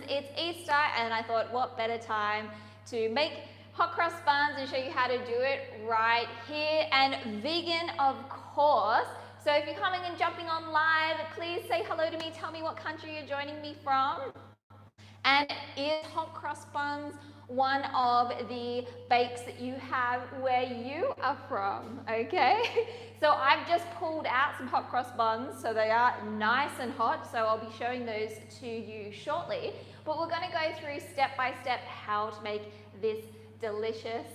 it's Easter, and I thought what better time to make hot cross buns and show you how to do it right here, and vegan of course. So if you're coming and jumping on live, please say hello to me, tell me what country you're joining me from. And is hot cross buns one of the bakes that you have where you are from, okay? So I've just pulled out some hot cross buns, so they are nice and hot, so I'll be showing those to you shortly. But we're gonna go through step by step how to make this delicious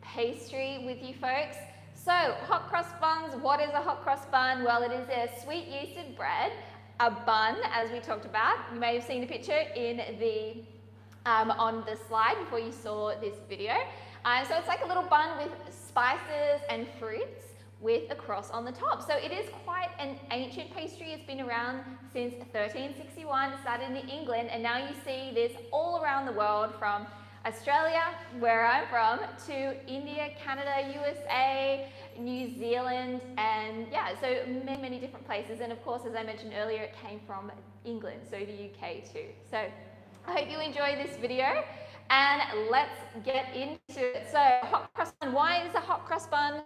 pastry with you folks. So hot cross buns, what is a hot cross bun? Well, it is a sweet yeasted bread, a bun, as we talked about. You may have seen the picture in the on the slide before you saw this video. So it's like a little bun with spices and fruits with a cross on the top. So it is quite an ancient pastry. It's been around since 1361, started in England, and now you see this all around the world, from Australia, where I'm from, to India, Canada, USA, New Zealand, and yeah, so many, many different places. And of course, as I mentioned earlier, it came from England, so the UK too. So I hope you enjoy this video, and let's get into it. So hot cross bun, why is a hot cross bun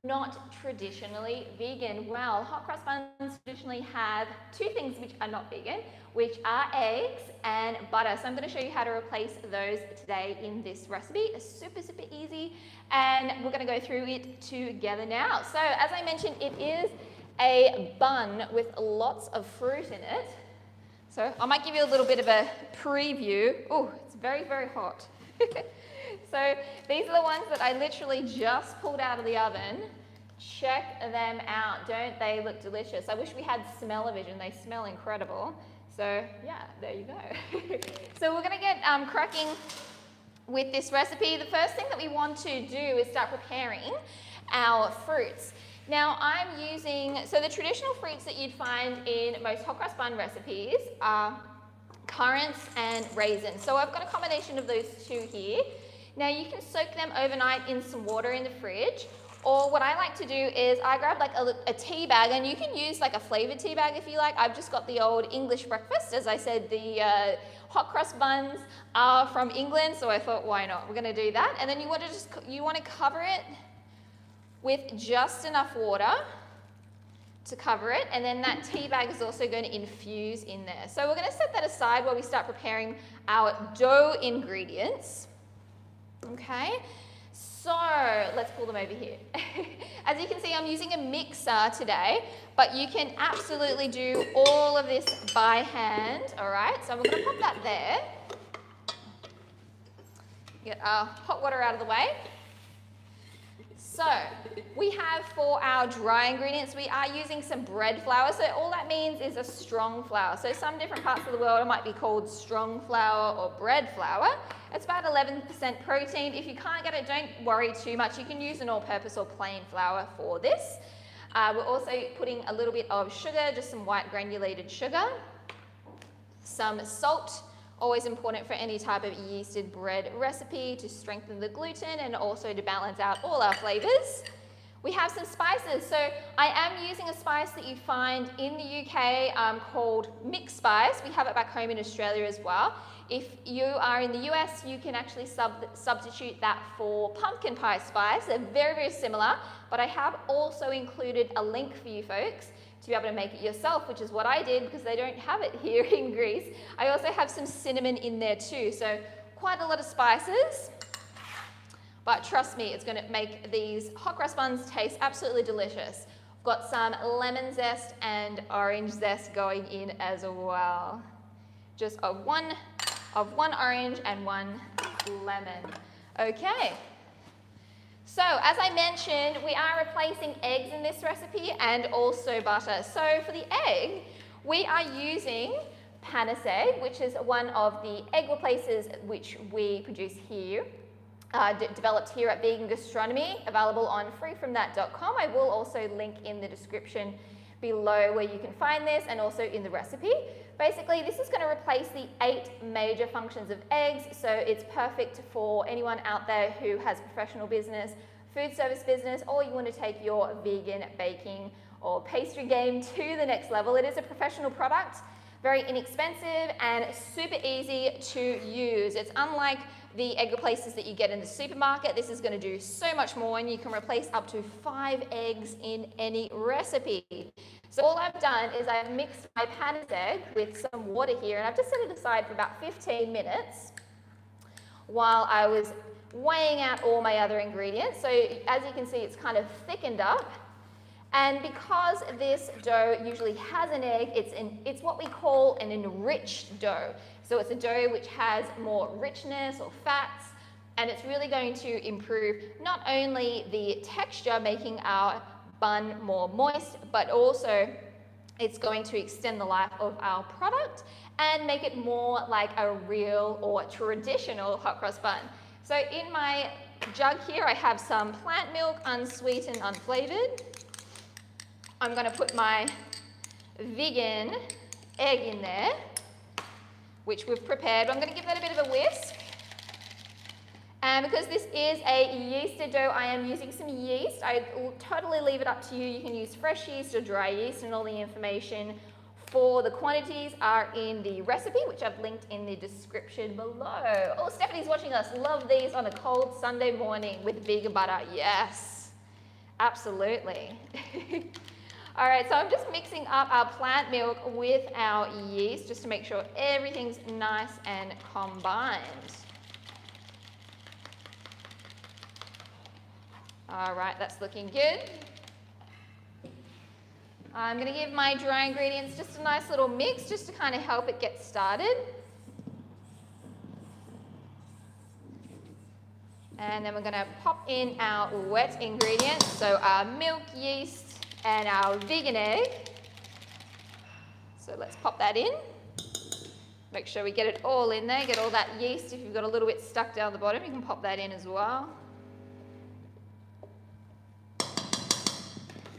not traditionally vegan? Well, hot cross buns traditionally have two things which are not vegan, which are eggs and butter. So I'm going to show you how to replace those today in this recipe. It's super, super easy, and we're going to go through it together now. So as I mentioned, it is a bun with lots of fruit in it. So I might give you a little bit of a preview. Oh, it's very, very hot. So these are the ones that I literally just pulled out of the oven. Check them out. Don't they look delicious? I wish we had smell-o-vision. They smell incredible. So yeah, there you go. So we're going to get cracking with this recipe. The first thing that we want to do is start preparing our fruits. Now I'm using, so the traditional fruits that you'd find in most hot cross bun recipes are currants and raisins. So I've got a combination of those two here. Now you can soak them overnight in some water in the fridge, or what I like to do is I grab like a tea bag, and you can use like a flavored tea bag if you like. I've just got the old English breakfast. As I said, the hot cross buns are from England, so I thought, why not? We're going to do that. And then you want to cover it with just enough water to cover it, and then that tea bag is also going to infuse in there. So we're going to set that aside while we start preparing our dough ingredients. Okay, so let's pull them over here. As you can see, I'm using a mixer today, but you can absolutely do all of this by hand, all right? So we're going to pop that there. Get our hot water out of the way. So we have, for our dry ingredients, we are using some bread flour. So all that means is a strong flour. So some different parts of the world it might be called strong flour or bread flour. It's about 11% protein. If you can't get it, don't worry too much. You can use an all-purpose or plain flour for this. We're also putting a little bit of sugar, just some white granulated sugar, some salt. Always important for any type of yeasted bread recipe to strengthen the gluten and also to balance out all our flavors. We have some spices. So I am using a spice that you find in the UK called mixed spice. We have it back home in Australia as well. If you are in the US, you can actually substitute that for pumpkin pie spice. They're very, very similar, but I have also included a link for you folks to be able to make it yourself, which is what I did because they don't have it here in Greece. I also have some cinnamon in there too, so quite a lot of spices. But trust me, it's going to make these hot cross buns taste absolutely delicious. I've got some lemon zest and orange zest going in as well. Just of one orange and one lemon. Okay. So, as I mentioned, we are replacing eggs in this recipe and also butter. So, for the egg, we are using Panis egg, which is one of the egg replacers which we produce here, developed here at Vegan Gastronomy, available on freefromthat.com. I will also link in the description below where you can find this, and also in the recipe. Basically, this is going to replace the 8 major functions of eggs, so it's perfect for anyone out there who has a professional business, food service business, or you want to take your vegan baking or pastry game to the next level. It is a professional product Very inexpensive and super easy to use. It's unlike the egg replacers that you get in the supermarket. This is going to do so much more, and you can replace up to 5 eggs in any recipe. So all I've done is I've mixed my panis egg with some water here, and I've just set it aside for about 15 minutes while I was weighing out all my other ingredients. So as you can see, it's kind of thickened up. And because this dough usually has an egg, it's what we call an enriched dough. So it's a dough which has more richness or fats, and it's really going to improve not only the texture, making our bun more moist, but also it's going to extend the life of our product and make it more like a real or traditional hot cross bun. So in my jug here, I have some plant milk, unsweetened, unflavored. I'm going to put my vegan egg in there, which we've prepared. I'm going to give that a bit of a whisk. And because this is a yeasted dough, I am using some yeast. I will totally leave it up to you. You can use fresh yeast or dry yeast, and all the information for the quantities are in the recipe, which I've linked in the description below. Oh, Stephanie's watching us. Love these on a cold Sunday morning with vegan butter. Yes, absolutely. All right, so I'm just mixing up our plant milk with our yeast just to make sure everything's nice and combined. All right, that's looking good. I'm going to give my dry ingredients just a nice little mix just to kind of help it get started. And then we're going to pop in our wet ingredients, so our milk, yeast, and our vegan egg. So let's pop that in. Make sure we get it all in there, get all that yeast. If you've got a little bit stuck down the bottom, you can pop that in as well.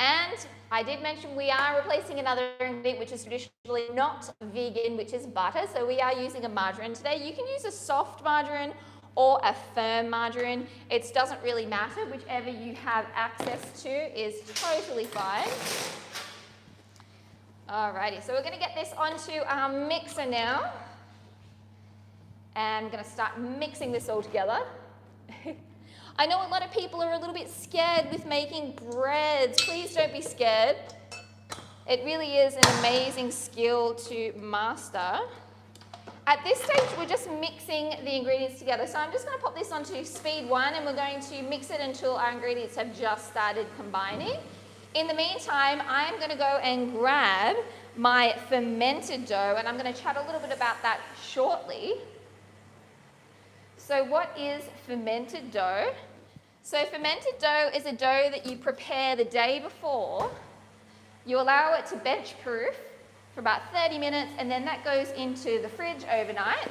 And I did mention we are replacing another ingredient which is traditionally not vegan, which is butter. So we are using a margarine today. You can use a soft margarine or a firm margarine. It doesn't really matter. Whichever you have access to is totally fine. Alrighty, so we're going to get this onto our mixer now. And I'm going to start mixing this all together. I know a lot of people are a little bit scared with making breads. Please don't be scared. It really is an amazing skill to master. At this stage, we're just mixing the ingredients together. So I'm just going to pop this onto speed 1, and we're going to mix it until our ingredients have just started combining. In the meantime, I'm going to go and grab my fermented dough, and I'm going to chat a little bit about that shortly. So what is fermented dough? So fermented dough is a dough that you prepare the day before. You allow it to bench proof for about 30 minutes, and then that goes into the fridge overnight.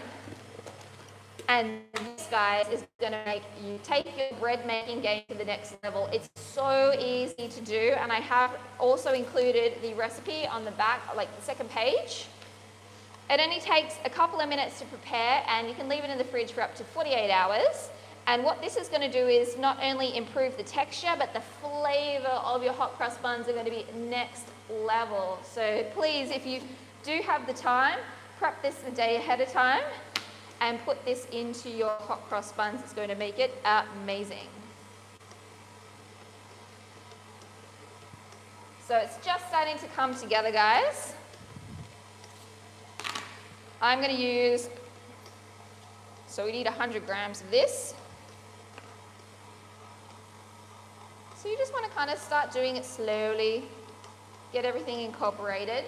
And this, guys, is going to make you take your bread making game to the next level. It's so easy to do, and I have also included the recipe on the back, like the second page. It only takes a couple of minutes to prepare, and you can leave it in the fridge for up to 48 hours. And what this is going to do is not only improve the texture, but the flavor of your hot cross buns are going to be next level. So please, if you do have the time, prep this a day ahead of time and put this into your hot cross buns. It's going to make it amazing. So it's just starting to come together, guys. I'm going to use, so we need 100 grams of this. So you just want to kind of start doing it slowly, get everything incorporated.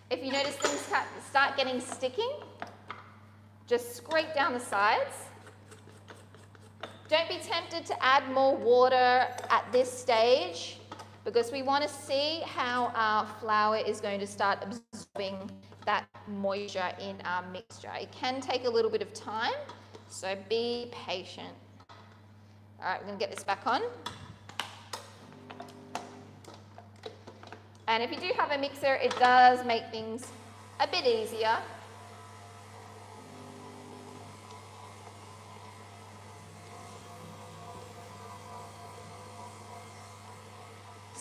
If you notice things start getting sticky, just scrape down the sides. Don't be tempted to add more water at this stage, because we want to see how our flour is going to start absorbing that moisture in our mixture. It can take a little bit of time, so be patient. All right, we're going to get this back on. And if you do have a mixer, it does make things a bit easier.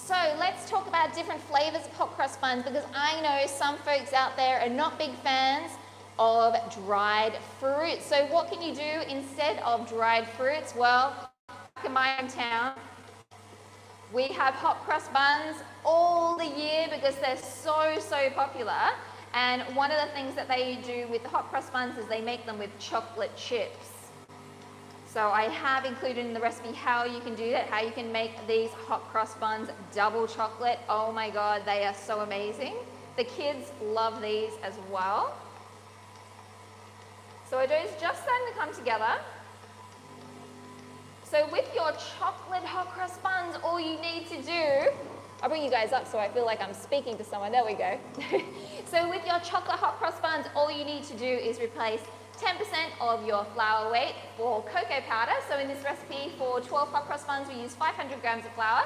So let's talk about different flavors of hot cross buns, because I know some folks out there are not big fans of dried fruit. So what can you do instead of dried fruits? Well, back in my hometown, we have hot cross buns all the year because they're so popular. And one of the things that they do with the hot cross buns is they make them with chocolate chips. So I have included in the recipe how you can do that, how you can make these hot cross buns double chocolate. Oh my God, they are so amazing. The kids love these as well. So our dough's just starting to come together. So with your chocolate hot cross buns, all you need to do, I'll bring you guys up so I feel like I'm speaking to someone. There we go. So with your chocolate hot cross buns, all you need to do is replace 10% of your flour weight for cocoa powder. So in this recipe for 12 hot cross buns, we use 500 grams of flour.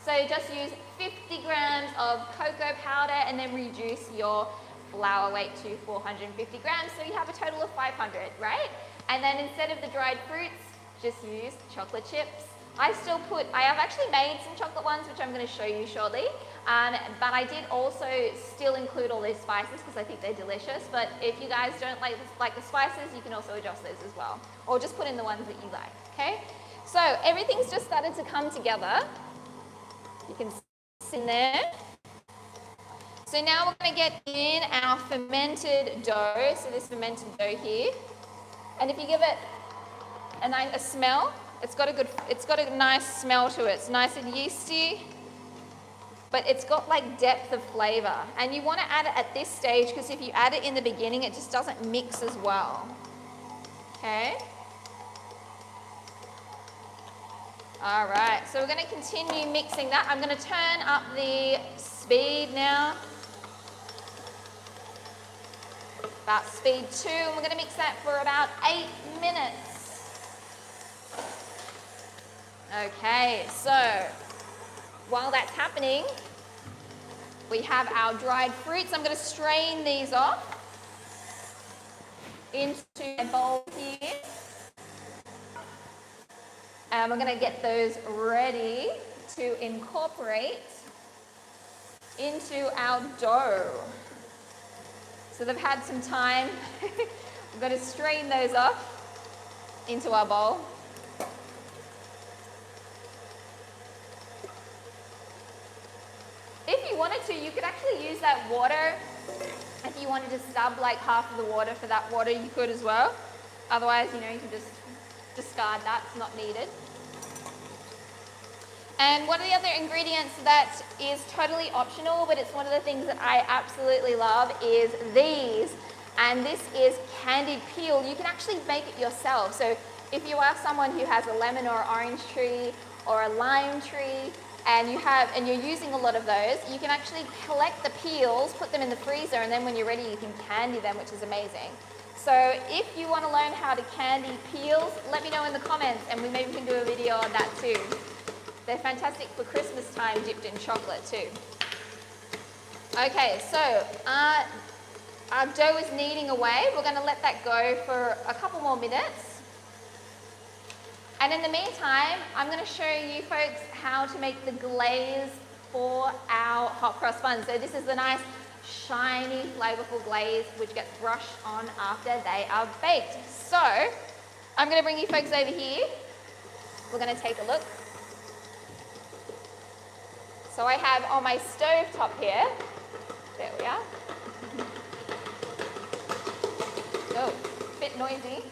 So just use 50 grams of cocoa powder and then reduce your flour weight to 450 grams. So you have a total of 500, right? And then instead of the dried fruits, just use chocolate chips. I have actually made some chocolate ones, which I'm going to show you shortly. But I did also still include all these spices because I think they're delicious. But if you guys don't like the spices, you can also adjust those as well. Or just put in the ones that you like, okay? So everything's just started to come together. You can see in there. So now we're going to get in our fermented dough. So this fermented dough here. And if you give it a smell, it's got a nice smell to it. It's nice and yeasty, but it's got like depth of flavor. And you want to add it at this stage because if you add it in the beginning, it just doesn't mix as well. Okay? All right, so we're going to continue mixing that. I'm going to turn up the speed now. About speed 2, and we're going to mix that for about 8 minutes. Okay, so while that's happening, we have our dried fruits. I'm going to strain these off into a bowl here. And we're going to get those ready to incorporate into our dough. So they've had some time. We're going to strain those off into our bowl. If you wanted to, you could actually use that water. If you wanted to sub like half of the water for that water, you could as well. Otherwise, you can just discard that, it's not needed. And one of the other ingredients that is totally optional, but it's one of the things that I absolutely love, is these. And this is candied peel. You can actually make it yourself. So if you are someone who has a lemon or orange tree or a lime tree, and you're using a lot of those, you can actually collect the peels, put them in the freezer, and then when you're ready, you can candy them, which is amazing. So if you want to learn how to candy peels, let me know in the comments, and maybe we can do a video on that too. They're fantastic for Christmas time, dipped in chocolate too. Okay, so our dough is kneading away. We're going to let that go for a couple more minutes. And in the meantime, I'm going to show you folks how to make the glaze for our hot cross buns. So this is the nice, shiny, flavorful glaze which gets brushed on after they are baked. So I'm going to bring you folks over here. We're going to take a look. So I have on my stove top here, there we are. Oh, a bit noisy.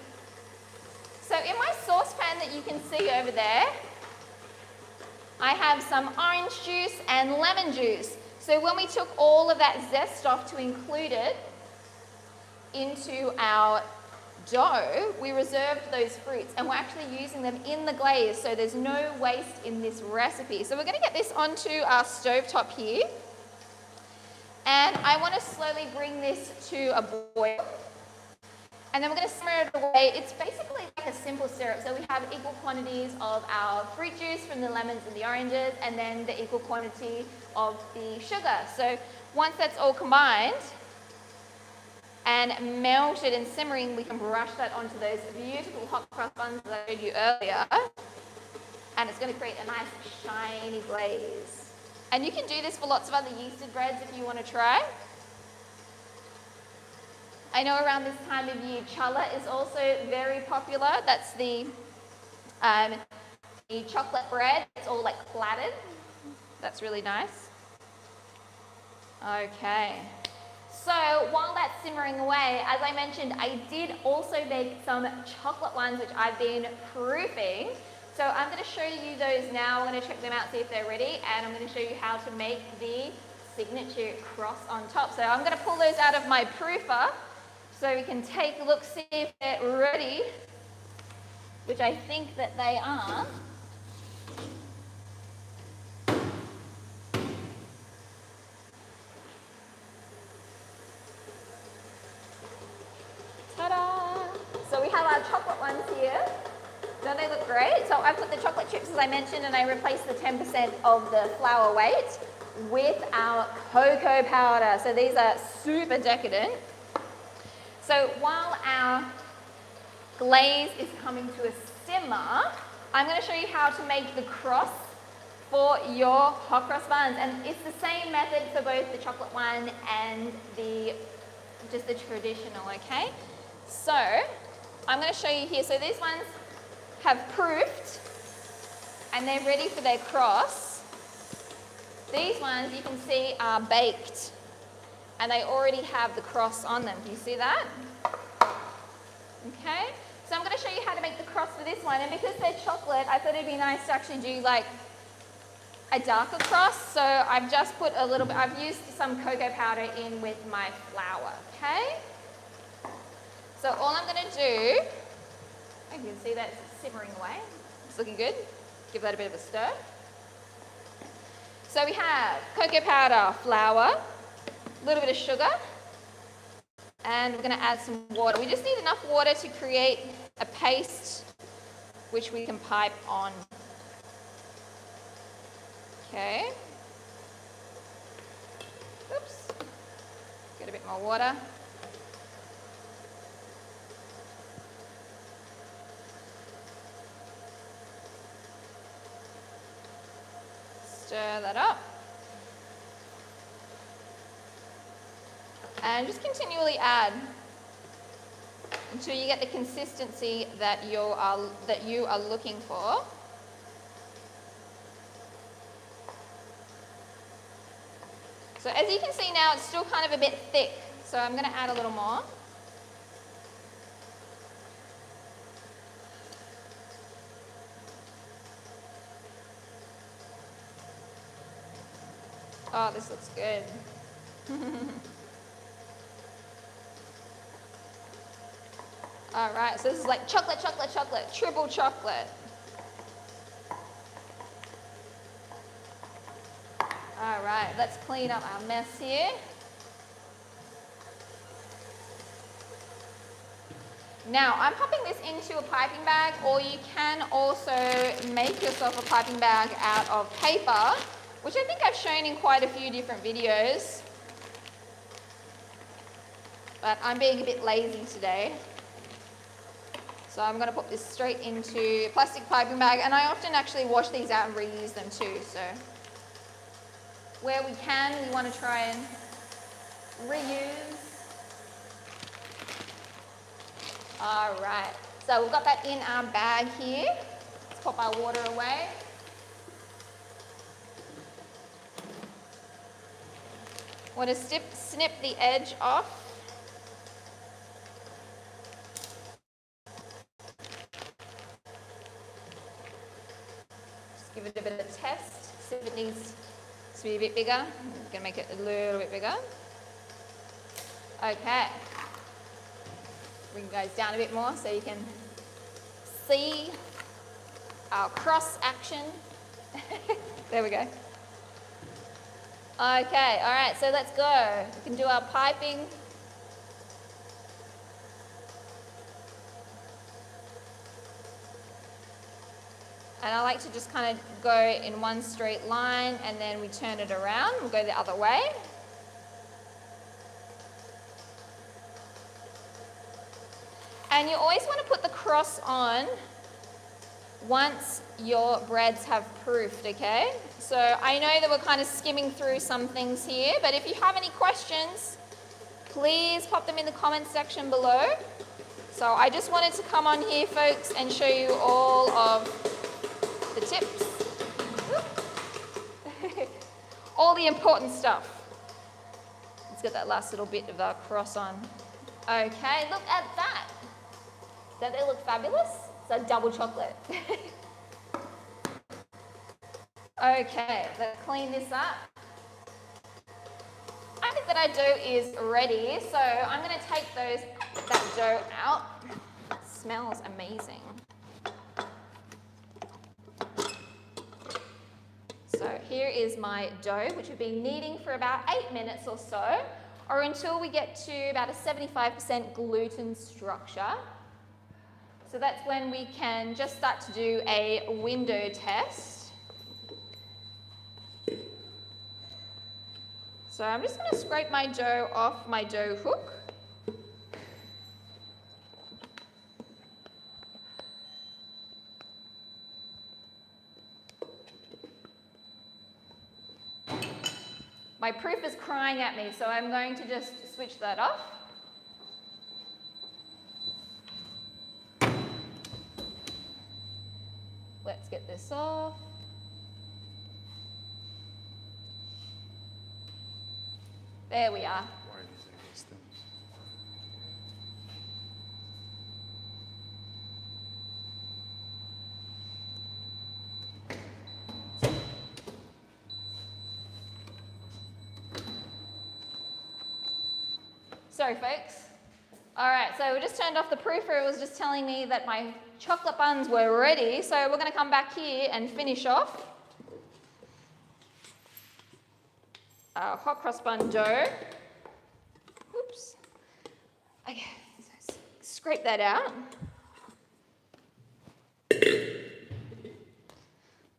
So in my saucepan that you can see over there, I have some orange juice and lemon juice. So when we took all of that zest off to include it into our dough, we reserved those fruits and we're actually using them in the glaze, so there's no waste in this recipe. So we're going to get this onto our stovetop here, and I want to slowly bring this to a boil, and then we're going to simmer it away. It's basically like a simple syrup, so we have equal quantities of our fruit juice from the lemons and the oranges, and then the equal quantity of the sugar. So once that's all combined and melted and simmering, we can brush that onto those beautiful hot cross buns that I showed you earlier, and it's going to create a nice shiny glaze. And you can do this for lots of other yeasted breads if you want to try. I know around this time of year, challah is also very popular. That's the chocolate bread. It's all like clattered. That's really nice. Okay. So while that's simmering away, as I mentioned, I did also make some chocolate ones, which I've been proofing. So I'm going to show you those now. I'm going to check them out, see if they're ready, and I'm going to show you how to make the signature cross on top. So I'm going to pull those out of my proofer so we can take a look, see if they're ready, which I think that they are. Ta-da! So we have our chocolate ones here. Don't they look great? So I put the chocolate chips, as I mentioned, and I replaced the 10% of the flour weight with our cocoa powder. So these are super decadent. So while our glaze is coming to a simmer, I'm going to show you how to make the cross for your hot cross buns. And it's the same method for both the chocolate one and just the traditional, okay? So I'm going to show you here. So these ones have proofed and they're ready for their cross. These ones you can see are baked and they already have the cross on them. Do you see that? Okay, so I'm going to show you how to make the cross for this one, and because they're chocolate, I thought it'd be nice to actually do like a darker cross. So I've just put a little bit, I've used some cocoa powder in with my flour, okay? So all I'm going to do, you can see that it's simmering away. It's looking good. Give that a bit of a stir. So we have cocoa powder, flour, a little bit of sugar, and we're going to add some water. We just need enough water to create a paste which we can pipe on. Okay. Oops. Get a bit more water. Stir that up. And just continually add until you get the consistency that you are looking for. So as you can see now, it's still kind of a bit thick, so I'm going to add a little more. Oh, this looks good. All right, so this is like chocolate, chocolate, chocolate, triple chocolate. All right, let's clean up our mess here. Now, I'm popping this into a piping bag, or you can also make yourself a piping bag out of paper, which I think I've shown in quite a few different videos. But I'm being a bit lazy today. So I'm going to put this straight into a plastic piping bag, and I often actually wash these out and reuse them too. So where we can, we want to try and reuse. All right, so we've got that in our bag here. Let's pop our water away. Want to snip the edge off. Give it a bit of a test, see if it needs to be a bit bigger. I'm going to make it a little bit bigger. Okay. Bring you guys down a bit more so you can see our cross action. There we go. Okay, all right, so let's go. We can do our piping. And I like to just kind of go in one straight line and then we turn it around. We'll go the other way. And you always want to put the cross on once your breads have proofed, okay? So I know that we're kind of skimming through some things here, but if you have any questions, please pop them in the comments section below. So I just wanted to come on here, folks, and show you all of the tips. All the important stuff. Let's get that last little bit of our cross on. Okay, look at that. Don't they look fabulous? It's a double chocolate. Okay, let's clean this up. I think that our dough is ready, so I'm going to take that dough out. It smells amazing. So here is my dough, which we've been kneading for about 8 minutes or so, or until we get to about a 75% gluten structure. So that's when we can just start to do a window test. So I'm just going to scrape my dough off my dough hook. My proof is crying at me, so I'm going to just switch that off. Let's get this off. There we are. Why are these Eggless stems? Sorry, folks. All right, so we just turned off the proofer. It was just telling me that my chocolate buns were ready. So we're going to come back here and finish off our hot cross bun dough. Oops. Okay, so scrape that out.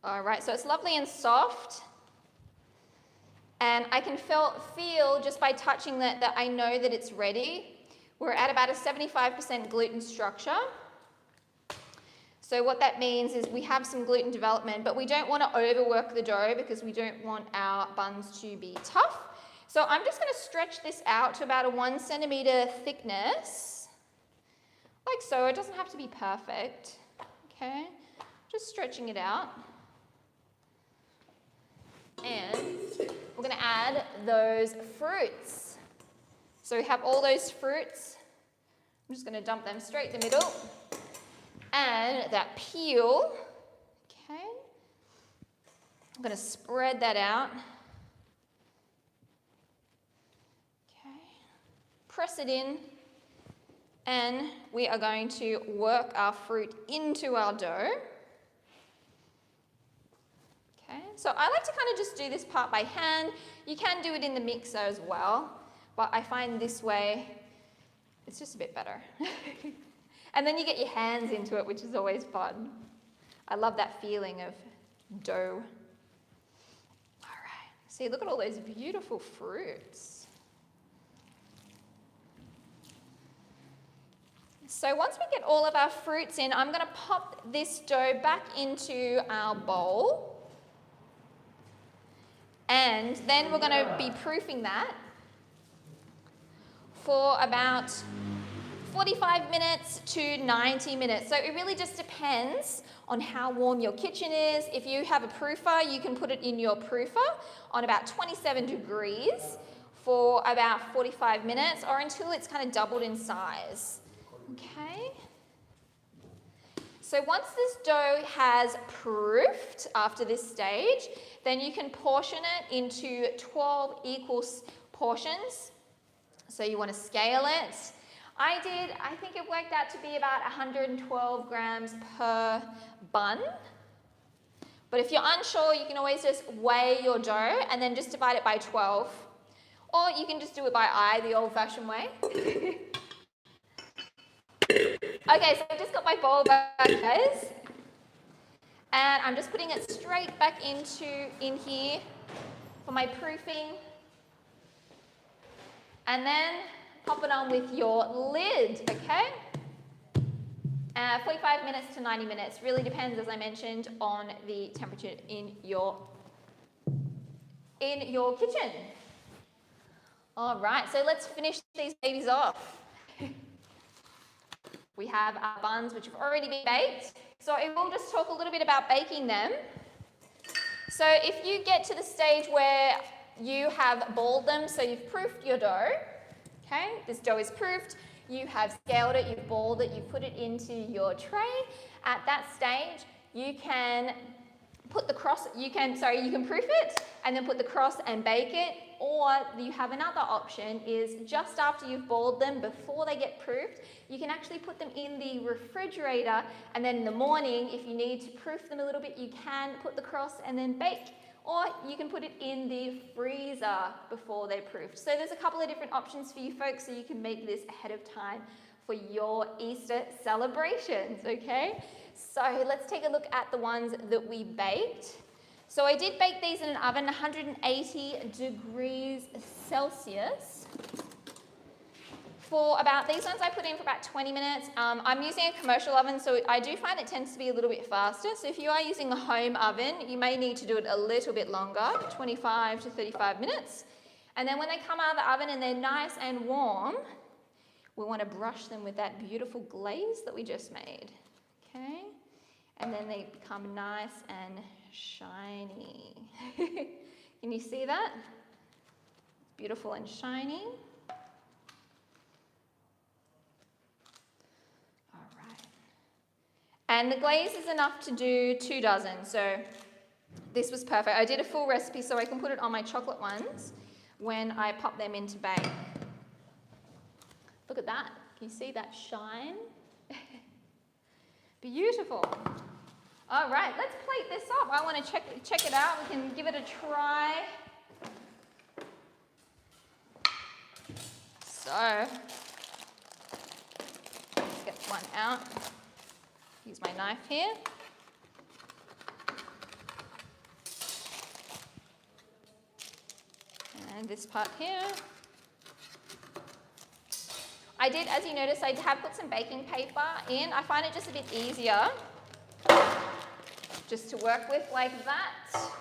All right, so it's lovely and soft. And I can feel just by touching that I know that it's ready. We're at about a 75% gluten structure. So what that means is we have some gluten development, but we don't want to overwork the dough because we don't want our buns to be tough. So I'm just going to stretch this out to about a 1 centimeter thickness, like so. It doesn't have to be perfect, okay? Just stretching it out. And we're going to add those fruits. So we have all those fruits. I'm just going to dump them straight in the middle. And that peel. Okay. I'm going to spread that out. Okay. Press it in. And we are going to work our fruit into our dough. Okay, so I like to kind of just do this part by hand. You can do it in the mixer as well, but I find this way it's just a bit better. And then you get your hands into it, which is always fun. I love that feeling of dough. All right, see, look at all those beautiful fruits. So once we get all of our fruits in, I'm going to pop this dough back into our bowl. And then we're going to be proofing that for about 45 minutes to 90 minutes. So it really just depends on how warm your kitchen is. If you have a proofer, you can put it in your proofer on about 27 degrees for about 45 minutes or until it's kind of doubled in size. Okay. So once this dough has proofed after this stage, then you can portion it into 12 equal portions. So you want to scale it. I think it worked out to be about 112 grams per bun. But if you're unsure, you can always just weigh your dough and then just divide it by 12. Or you can just do it by eye, the old-fashioned way. Okay, so I've just got my bowl back, guys. And I'm just putting it straight back in here for my proofing. And then pop it on with your lid, okay? 45 minutes to 90 minutes. Really depends, as I mentioned, on the temperature in your kitchen. All right, so let's finish these babies off. We have our buns, which have already been baked. So we'll just talk a little bit about baking them. So if you get to the stage where you have balled them, so you've proofed your dough, okay, this dough is proofed, you have scaled it, you've balled it, you've put it into your tray. At that stage, you can put the cross, you can proof it and then put the cross and bake it, or you have another option is just after you've balled them, before they get proofed, you can actually put them in the refrigerator, and then in the morning, if you need to proof them a little bit, you can put the cross and then bake, or you can put it in the freezer before they're proofed. So there's a couple of different options for you folks, so you can make this ahead of time for your Easter celebrations, okay? So let's take a look at the ones that we baked. So I did bake these in an oven, 180 degrees Celsius. For about, these ones I put in for about 20 minutes. I'm using a commercial oven, so I do find it tends to be a little bit faster. So if you are using a home oven, you may need to do it a little bit longer, 25 to 35 minutes. And then when they come out of the oven and they're nice and warm, we want to brush them with that beautiful glaze that we just made, okay? And then they become nice and shiny. Can you see that? Beautiful and shiny. All right. And the glaze is enough to do 2 dozen, so this was perfect. I did a full recipe so I can put it on my chocolate ones when I pop them into bake. Look at that. Can you see that shine? Beautiful. All right, let's plate this up. I want to check it out. We can give it a try. So, let's get one out. Use my knife here. And this part here. I did, as you notice, I have put some baking paper in. I find it just a bit easier just to work with like that.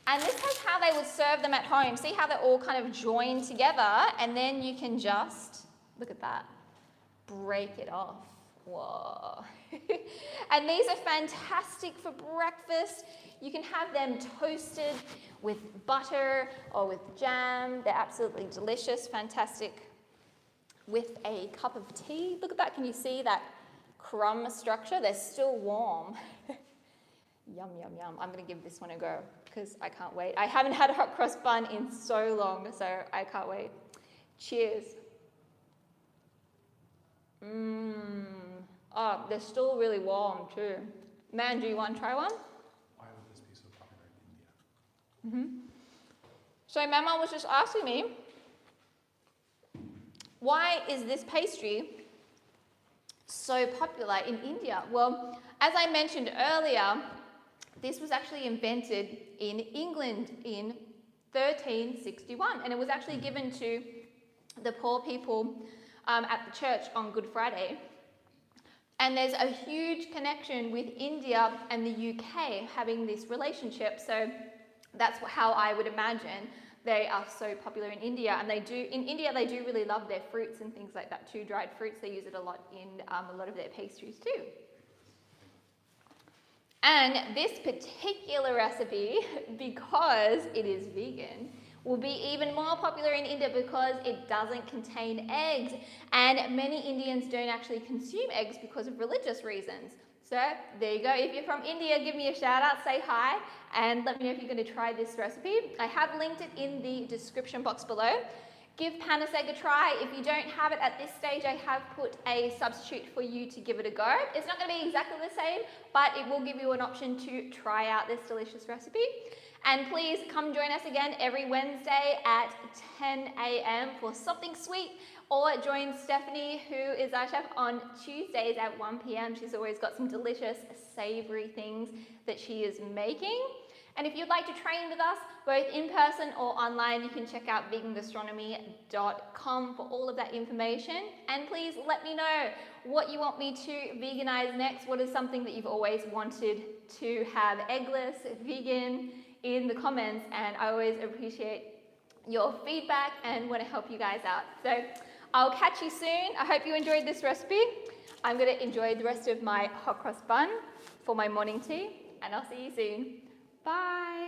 And this is how they would serve them at home. See how they're all kind of joined together, and then you can just, look at that, break it off. Whoa. And these are fantastic for breakfast. You can have them toasted with butter or with jam. They're absolutely delicious, fantastic with a cup of tea. Look at that, can you see that crumb structure? They're still warm. Yum, yum, yum. I'm gonna give this one a go because I can't wait. I haven't had a hot cross bun in so long, so I can't wait. Cheers. Oh, they're still really warm too. Man, do you want to try one? Why would this be so popular in India? So Mama was just asking me, why is this pastry so popular in India? Well, as I mentioned earlier, this was actually invented in England in 1361, and it was actually given to the poor people at the church on Good Friday. And there's a huge connection with India and the UK having this relationship, so that's how I would imagine they are so popular in India. And in India they do really love their fruits and things like that too, dried fruits. They use it a lot in a lot of their pastries too. And this particular recipe, because it is vegan, will be even more popular in India because it doesn't contain eggs. And many Indians don't actually consume eggs because of religious reasons. So there you go. If you're from India, give me a shout out, say hi, and let me know if you're going to try this recipe. I have linked it in the description box below. Give panis egg a try. If you don't have it at this stage, I have put a substitute for you to give it a go. It's not going to be exactly the same, but it will give you an option to try out this delicious recipe. And please come join us again every Wednesday at 10 a.m. for something sweet, or join Stephanie, who is our chef, on Tuesdays at 1 p.m. She's always got some delicious savory things that she is making. And if you'd like to train with us, both in person or online, you can check out vegangastronomy.com for all of that information. And please let me know what you want me to veganize next. What is something that you've always wanted to have eggless, vegan, in the comments. And I always appreciate your feedback and want to help you guys out. So I'll catch you soon. I hope you enjoyed this recipe. I'm going to enjoy the rest of my hot cross bun for my morning tea, and I'll see you soon. Bye.